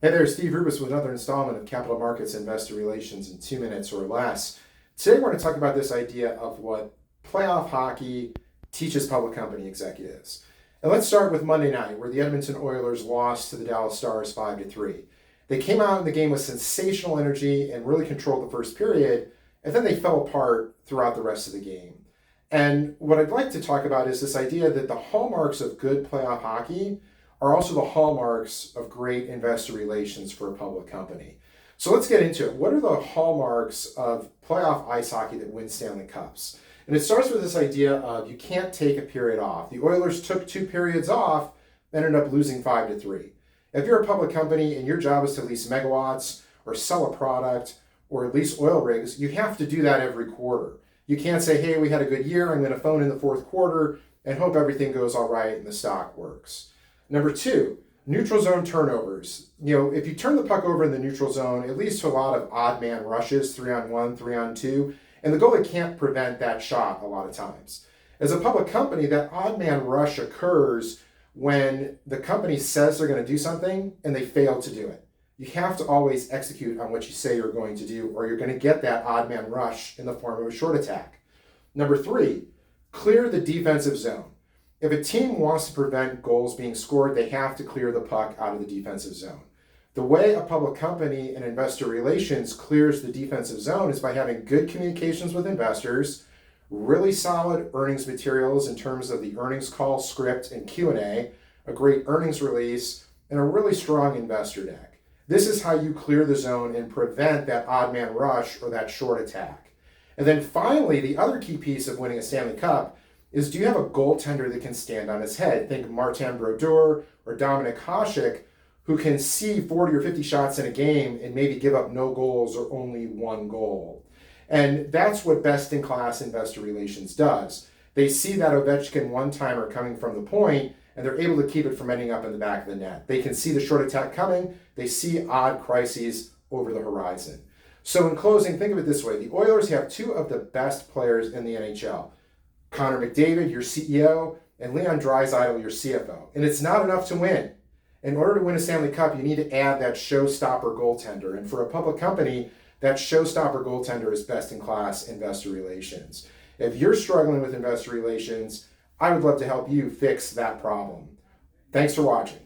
Hey there, Steve Rubis with another installment of Capital Markets Investor Relations in 2 minutes or less. Today we're going to talk about this idea of what playoff hockey teaches public company executives. And let's start with Monday night, where the Edmonton Oilers lost to the Dallas Stars 5-3. They came out in the game with sensational energy and really controlled the first period, and then they fell apart throughout the rest of the game. And what I'd like to talk about is this idea that the hallmarks of good playoff hockey are also the hallmarks of great investor relations for a public company. So let's get into it. What are the hallmarks of playoff ice hockey that wins Stanley Cups? And it starts with this idea of you can't take a period off. The Oilers took 2 periods off, ended up losing 5-3. If you're a public company and your job is to lease megawatts or sell a product or lease oil rigs, you have to do that every quarter. You can't say, hey, we had a good year, I'm going to phone in the fourth quarter and hope everything goes all right and the stock works. Number 2, neutral zone turnovers. If you turn the puck over in the neutral zone, it leads to a lot of odd man rushes, 3-on-1, 3-on-2, and the goalie can't prevent that shot a lot of times. As a public company, that odd man rush occurs when the company says they're going to do something and they fail to do it. You have to always execute on what you say you're going to do, or you're going to get that odd man rush in the form of a short attack. Number 3, clear the defensive zone. If a team wants to prevent goals being scored, they have to clear the puck out of the defensive zone. The way a public company and investor relations clears the defensive zone is by having good communications with investors, really solid earnings materials in terms of the earnings call script and Q&A, a great earnings release, and a really strong investor deck. This is how you clear the zone and prevent that odd man rush or that short attack. And then finally, the other key piece of winning a Stanley Cup is, do you have a goaltender that can stand on his head? Think Martin Brodeur or Dominik Hasek, who can see 40 or 50 shots in a game and maybe give up no goals or only 1 goal. And that's what best-in-class investor relations does. They see that Ovechkin one-timer coming from the point, and they're able to keep it from ending up in the back of the net. They can see the short attack coming. They see odd crises over the horizon. So in closing, think of it this way. The Oilers have 2 of the best players in the NHL. Connor McDavid, your CEO, and Leon Draisaitl, your CFO. And it's not enough to win. In order to win a Stanley Cup, you need to add that showstopper goaltender. And for a public company, that showstopper goaltender is best-in-class investor relations. If you're struggling with investor relations, I would love to help you fix that problem. Thanks for watching.